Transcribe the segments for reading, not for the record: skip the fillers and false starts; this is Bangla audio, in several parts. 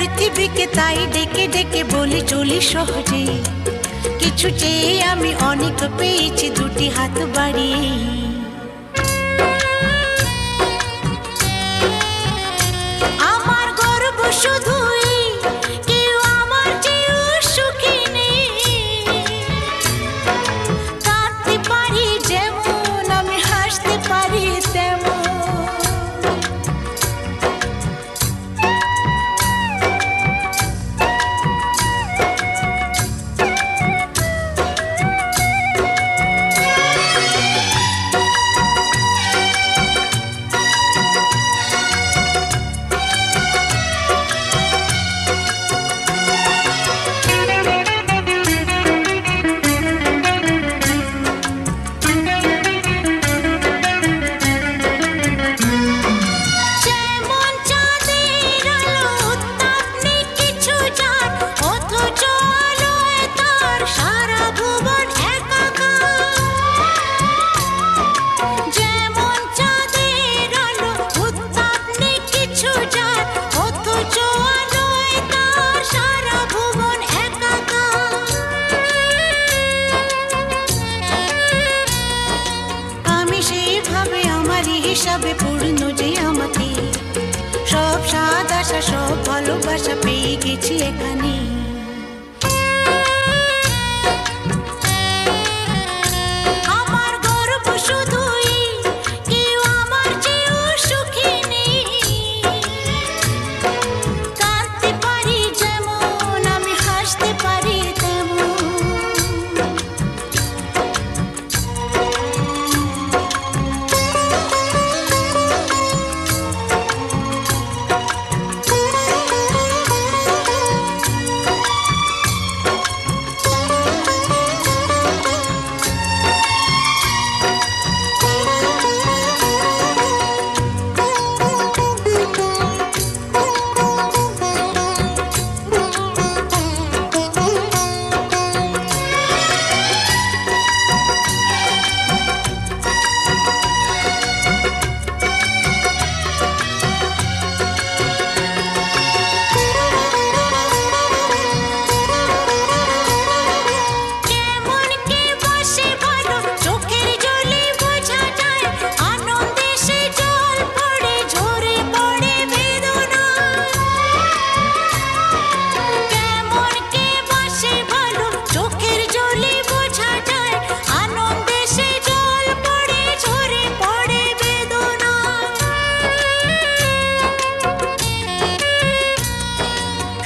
পৃথিবীকে তাই ডেকে ডেকে বলি চলি সহজে, কিছু চেয়ে আমি অনেক পেয়েছি দুটি হাত বাড়িয়ে। আমার গর্ব শুধুই কেউ আমার চেয়েও সুখী নেই। কাঁদতে পারি যেমন আমি হাসতে পারি তেমন। হিসাবে পূর্ণ যে আমাকে, সব স্বাদ আশা সব ভালোবাসা পেয়ে গেছি এখানে। আমার গর্ব শুধুই কেউ আমার চেয়েও সুখী নেই। কাঁদতে পারি যেমন আমি হাসতে পারি তেমন।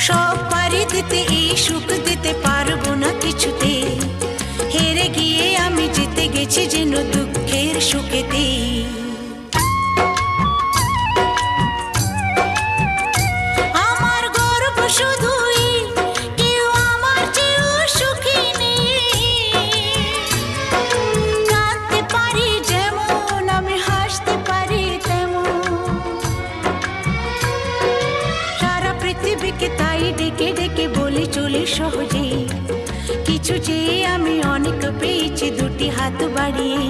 সব পারি দিতে এই সুখ দিতে পারবো না কিছুতে, হেরে গিয়ে আমি জিতে গেছি যেন দুঃখের সুখেতে। আমার গর্ব শুধুই কেউ আমার চেয়েও সুখী নেই। কাঁদতে পারি যেমন আমি হাসতে পারি তেমন। সারা পৃথিবীকে তাই ডেকে ডেকে বলি চলি সহজে, কিছু চেয়ে আমি অনেক পেয়েছি দুটি হাত বাড়িয়ে।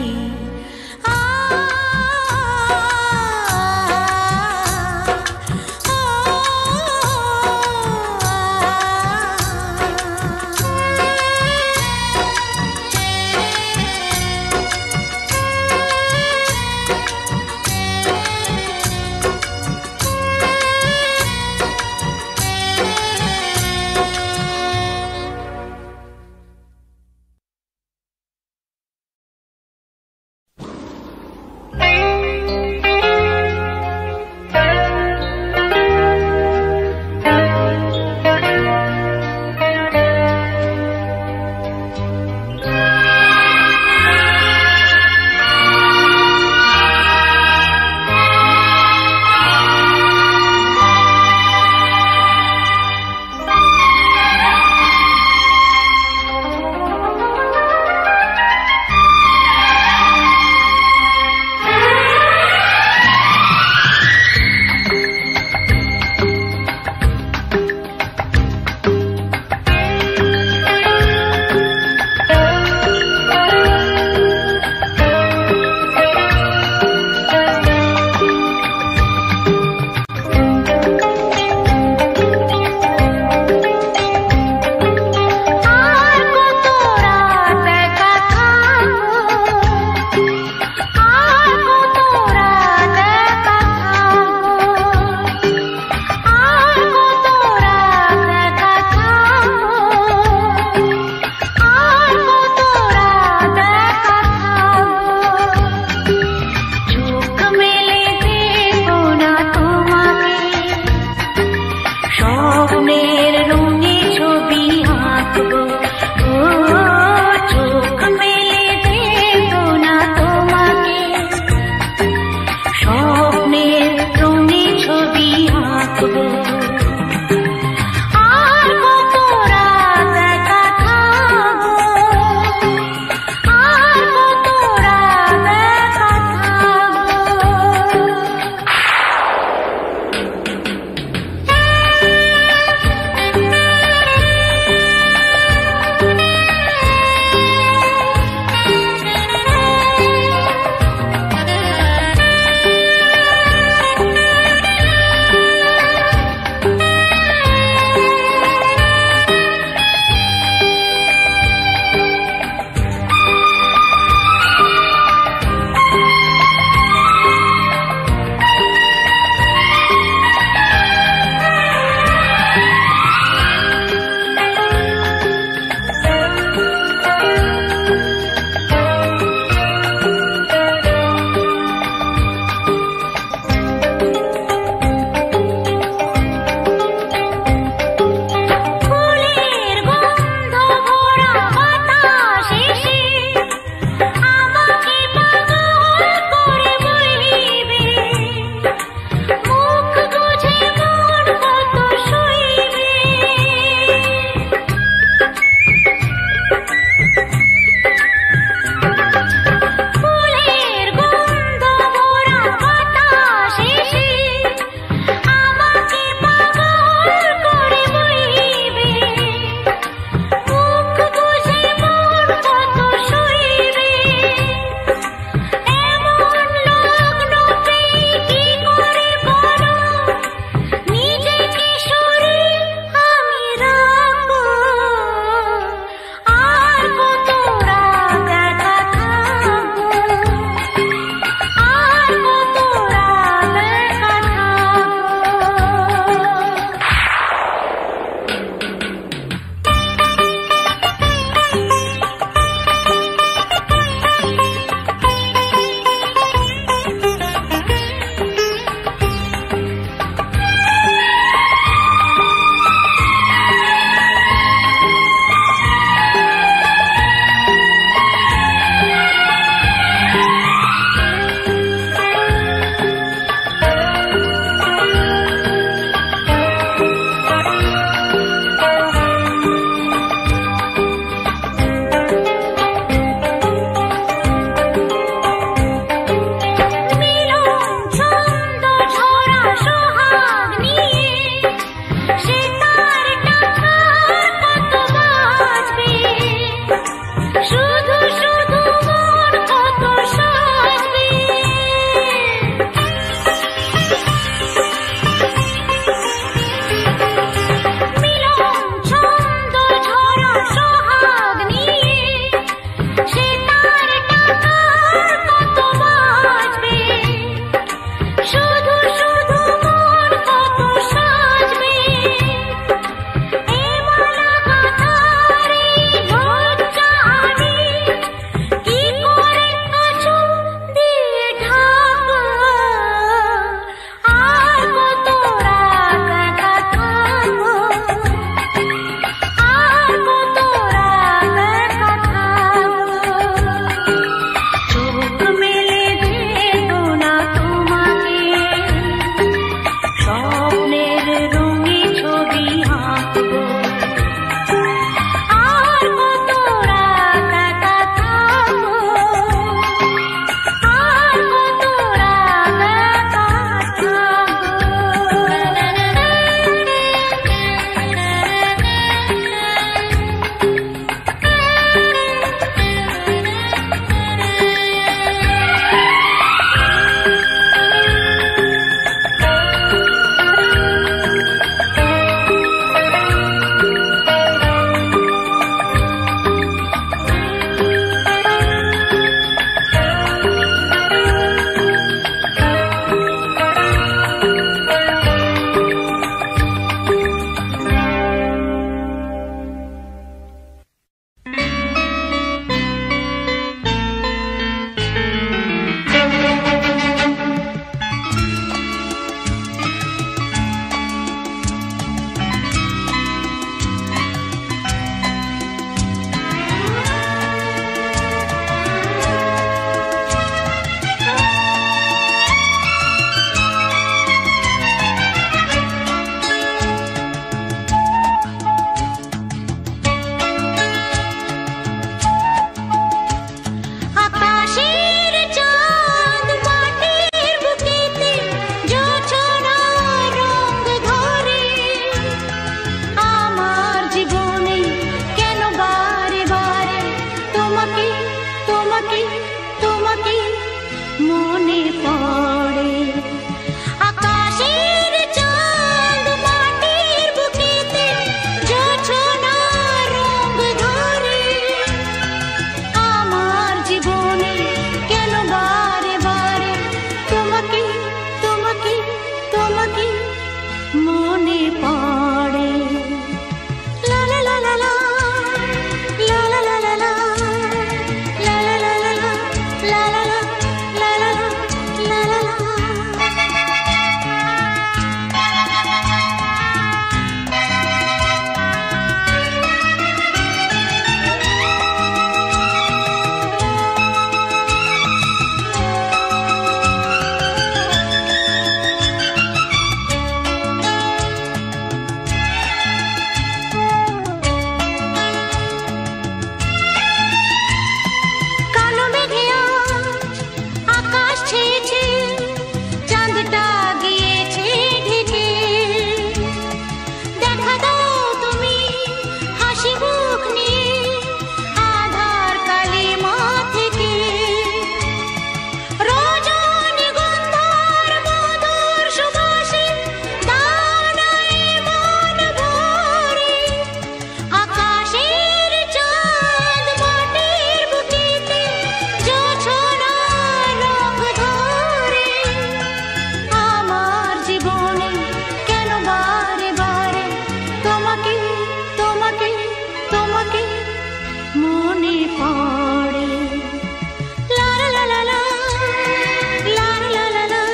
পড়ে। লা লা লা লা লা লা লা লা লা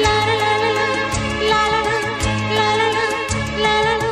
লা লা লা লা লা লা লা লা লা লা।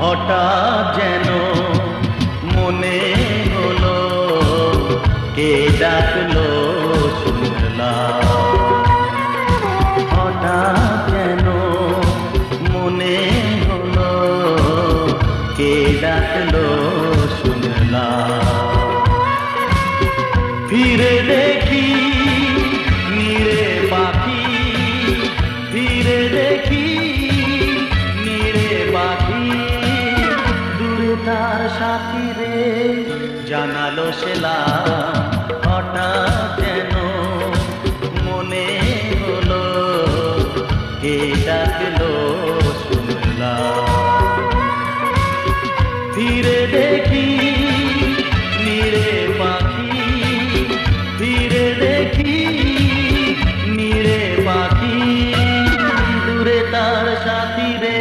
হঠাৎ যেন মনে হলো কে ডাকলো শুনলাম, হঠাৎ যেন মনে হলো কে ডাকলো শুনলাম। ফিরে দেখি নীড়ে পাখি, ফিরে দেখি নীড়ে পাখি, দূরে তার সাথী রে জানালো সেলাম। হঠাৎ যেন মনে হলো কে ডাকলো শুনলাম। ফিরে দেখি নীড়ে পাখি, ফিরে দেখি নীড়ে পাখি, দূরে তার সাথী রে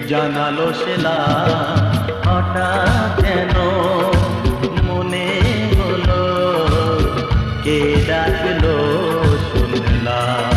জানালো সেলাম। হঠাৎ যেন মনে হলো কে ডাকলো শুনলাম।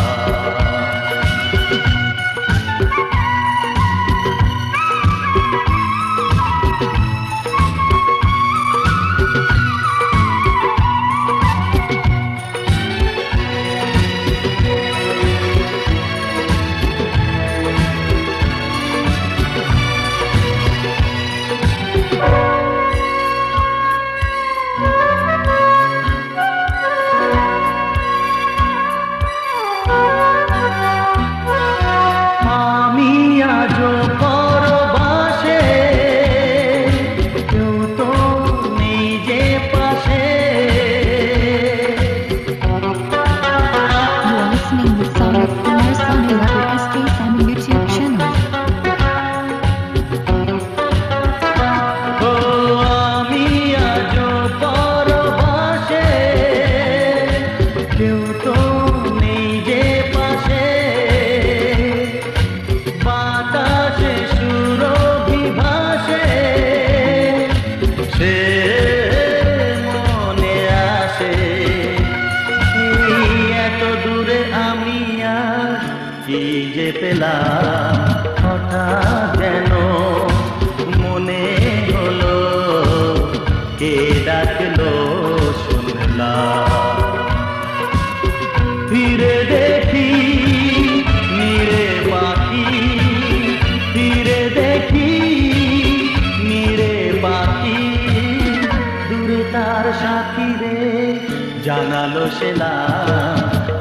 জানালো সে না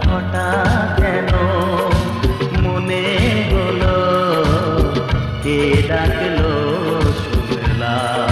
হঠাৎ কেন মনে হলো কে ডাকলো শুনলাম।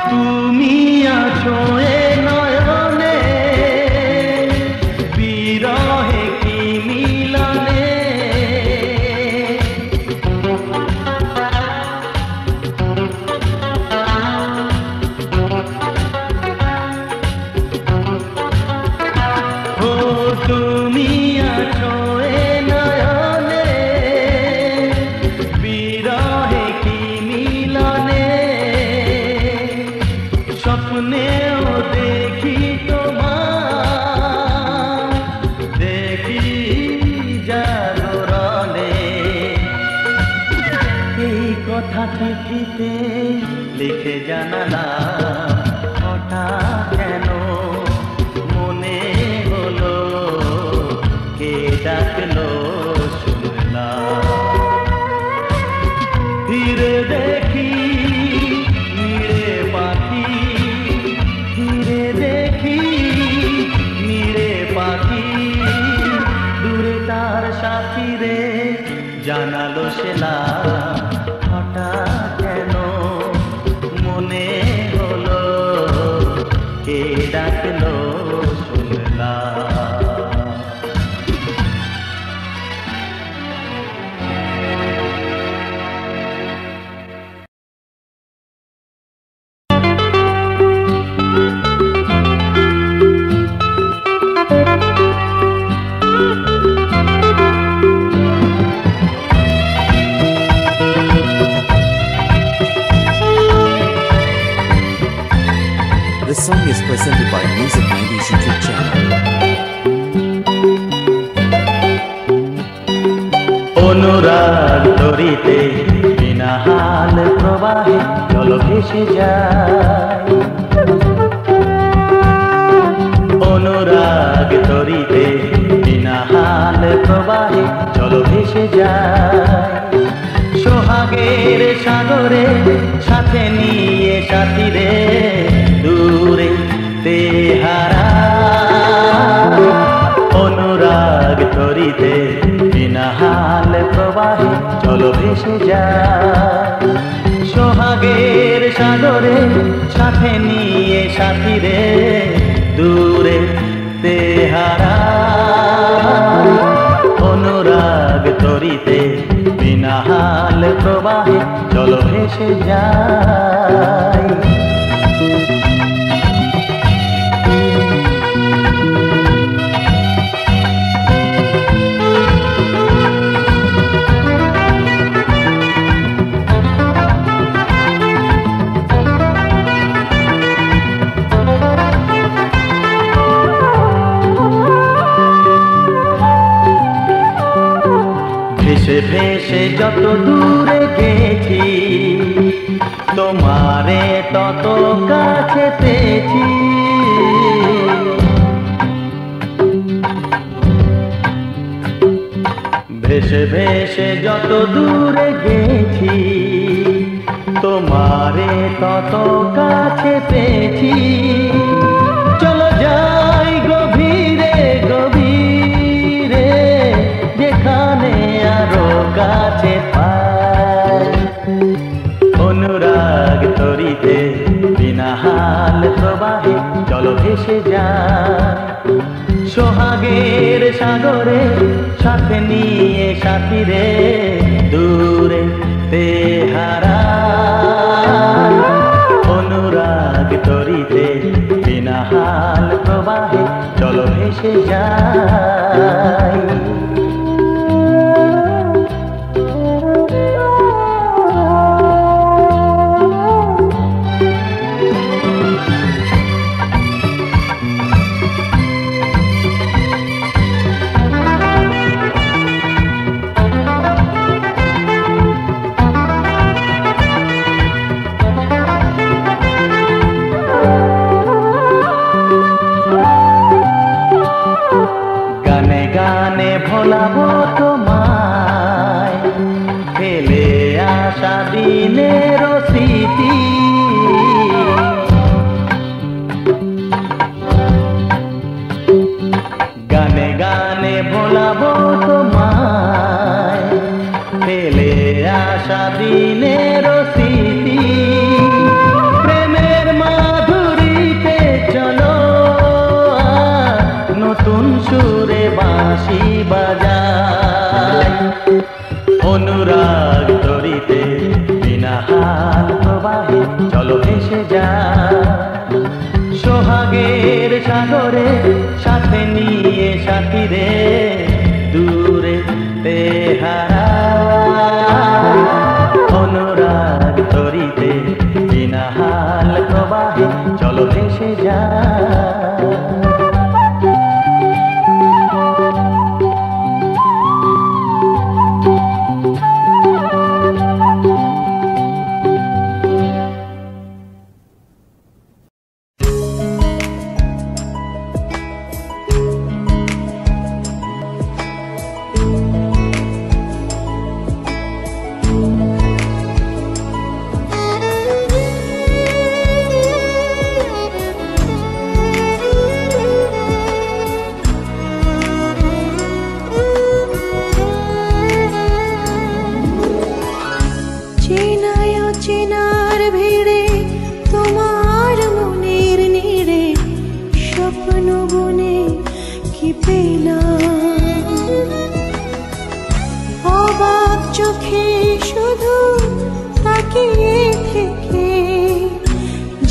তুমি আছো এ নয়নে বিরহে কি মিলনে ও তুমি আছো এ নয়নে বিরহে কি মিলনে স্বপ্নেও দেখি তোমার দেখি জাগরণে এই কথা চিঠিতে লিখে জানালাম হঠাৎ কেন মনে হলো কে ডাকলো শুনলাম। ধীরে দেখি নীড়ে পাখি ধীরে দেখি নীড়ে পাখি দূরে তার সাথী রে জানালো সে না হঠাৎ কেন মনে হলো কে ডাকলো শুনলাম। The song is presented by Music 90s YouTube channel. অনুরাগ তরিতে বিনা হাল প্রবাহে জল ভেসে যায়। অনুরাগ তরিতে বিনা হাল প্রবাহে জল ভেসে যায়। সোহাগের সাগরে সাথে নিয়ে সাথী রে দূরে তেহারা অনুরাগ তরিতে বিনা হাল প্রবাহে চলো ভেসে যায়। সোহাগের সাগরে সাথে নিয়ে সাথী রে দূরে তেহারা অনুরাগ তরিতে বিনা হাল প্রবাহে চলো ভেসে যায়। ভেসে ভেসে যত দূরে গেছি তোমারে তত কাছে পেয়েছি। ভেসে ভেসে যত দূরে গেছি তোমারে তত কাছে পেয়েছি। চলো যাই গভীরে গভীরে যেখানে আরো কাছে পাই। অনুরাগ তরিতে বিনা হাল প্রবাহে চলো ভেসে যায়। সোহাগের সাগরে সাথে নিয়ে সাথী রে দূরে তেহারা অনুরাগ তরিতে বিনা হাল প্রবাহে চলো ভেসে যায়। সারাদিনের স্মৃতি প্রেমের মাধুরীতে চলো নতুন সুরে বাঁশি বাজাই অনুরাগ তরিতে বিনা হাল প্রবাহে চলো ভেসে যায় সোহাগের সাগরে সাথে নিয়ে সাথীরে দূরে তেহারা অনুরাগ তরিতে বিনা হাল প্রবাহে চলো ভেসে যায়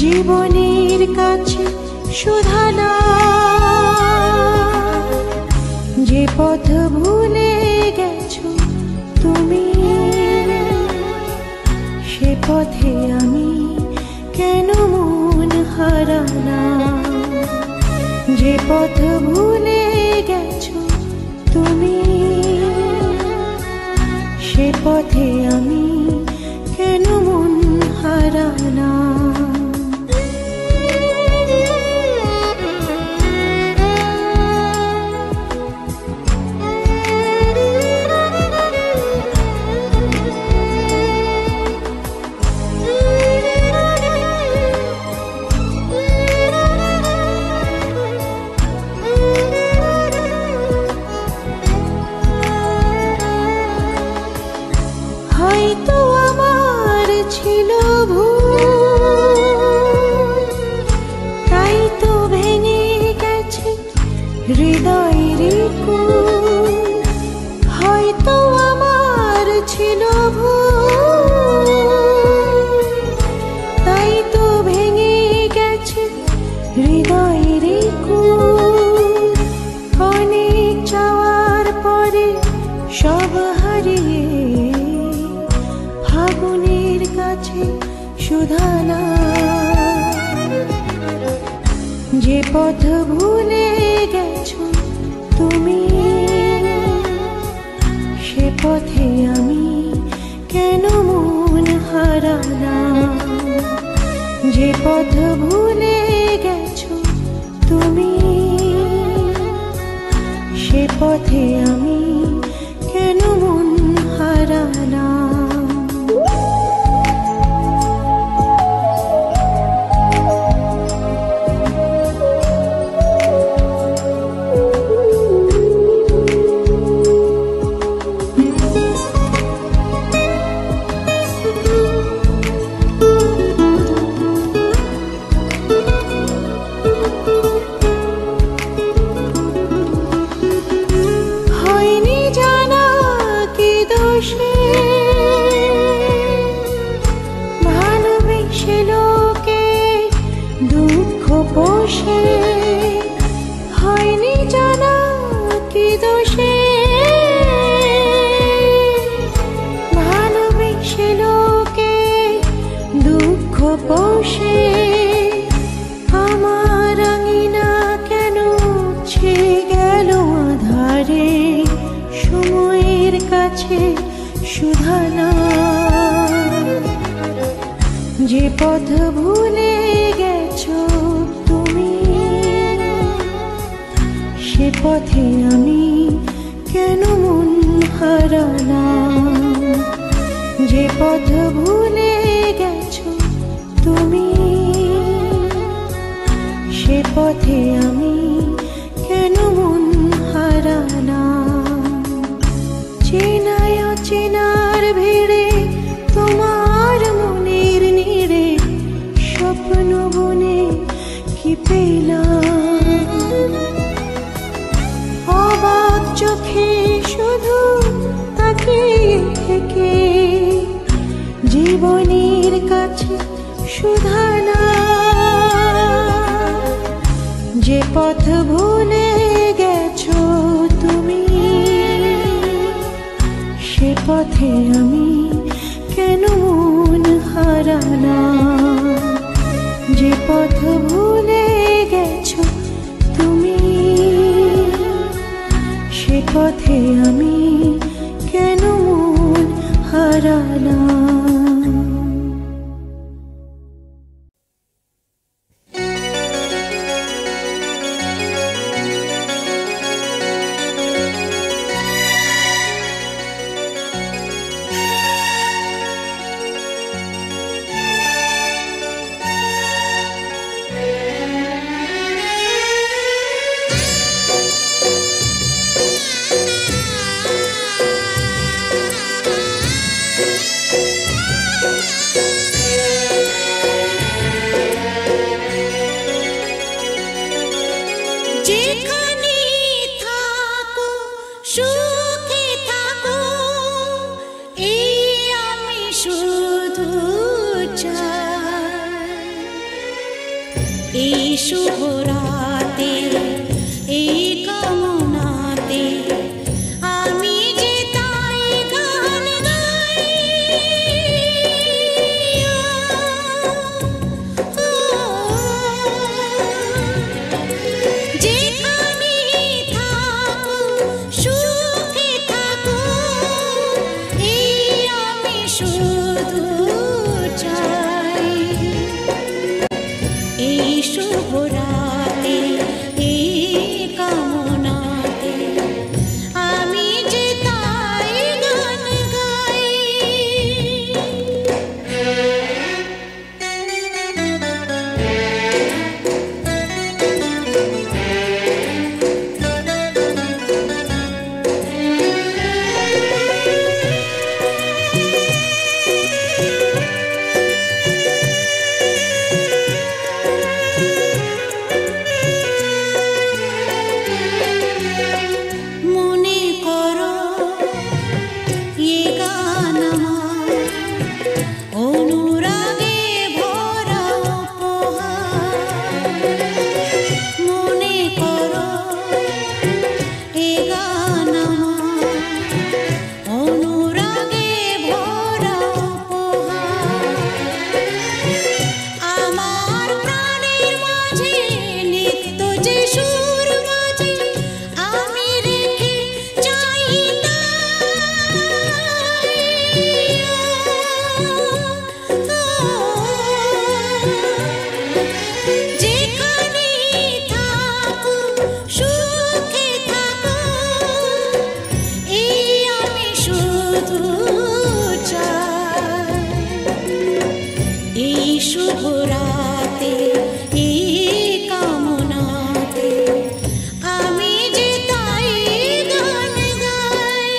জীবনের কাছে শুধানা যে পথ ভুলে গেছো তুমি সে পথে আমি কেন মন হারানা যে পথ ভুলে গেছো তুমি সে পথে আমি কেন মন হারানা হয়তো আমার ছিল ভুল, তাই তো ভেঙে গেছে হৃদয়ের কুল। হয়তো আমার ছিল ভুল, তাই তো ভেঙে গেছে হৃদয়ের কুল। অনেক চাওয়ার পরে সব হারিয়ে ফাগুনের কাছে শুধানা যে পথ ভুলে গেছো তুমি সে পথে আমি কেন মন হারানা যে পথ ভুলে গেছো তুমি সে পথে আমি কেন মন হারানা ভালোবেসে লোকে দুঃখ পোষে হয়নি জানা কি দোষে ভালোবেসে লোকে দুঃখ পোষে আমার আঙিনা কেন ছে গেল আধারে সময়ের কাছে শুধানা যে পথ ভুলে গেছো তুমি সে পথে আমি কেন মন হারানা যে পথ ভুলে গেছো তুমি সে পথে আমি কেন মন হারানা চেনায় অচেনার ভিড়ে থেকে জীবনের কাছে সুধানা, যে পথ ভুলে গেছো তুমি, সে পথে আমি কেন মন হারানা। যে পথ ভুলে গেছো তুমি, সে পথে আমি কেন মন হারানা। যেখানে থাকো সুখে থাকো, এই আমি শুধু চাই। এই শুভ রাতে এই কামনাতে আমি যে তাই গান গাই। যেখানে থাকো সুখে থাকো, এই আমি শুধু চাই। এই শুভ রাতে এই কামনাতে আমি যে তাই গান গাই। মনে করো এ গান আমার অনুরাগে ভরা উপহার। মনে করো এ গান আমার অনুরাগে ভরা উপহার। আমার প্রাণের মাঝে নিত্য যে সুর বাজে, আমি রেখে যাই যেখানে থাকো সুখে থাকো, এই আমি শুধু চাই। এই শুভ রাতে এই কামনাতে আমি যে তাই গান গাই।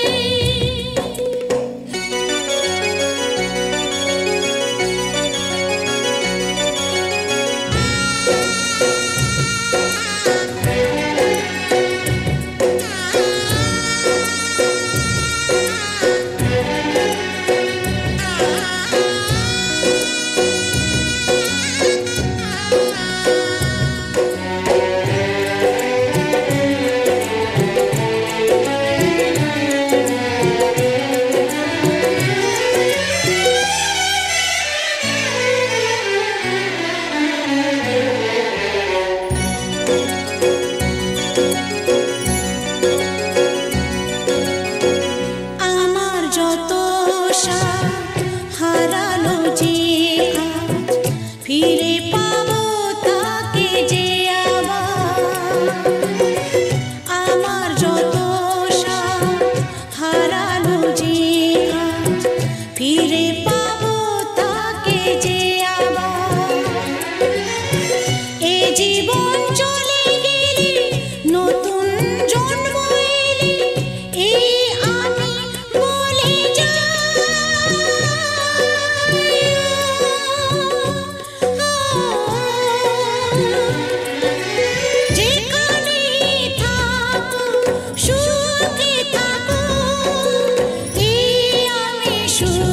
আমার যত সাথ হারালো যে আজ, ফিরে পাবো তাকে যে আবার। আমার যত সাথ হারালো যে আজ, ফিরে পাবো তাকে যে আবার। এ জীবন চলে গেলে নতুন জন্ম এলে, এই আমি বলে যাই। সুর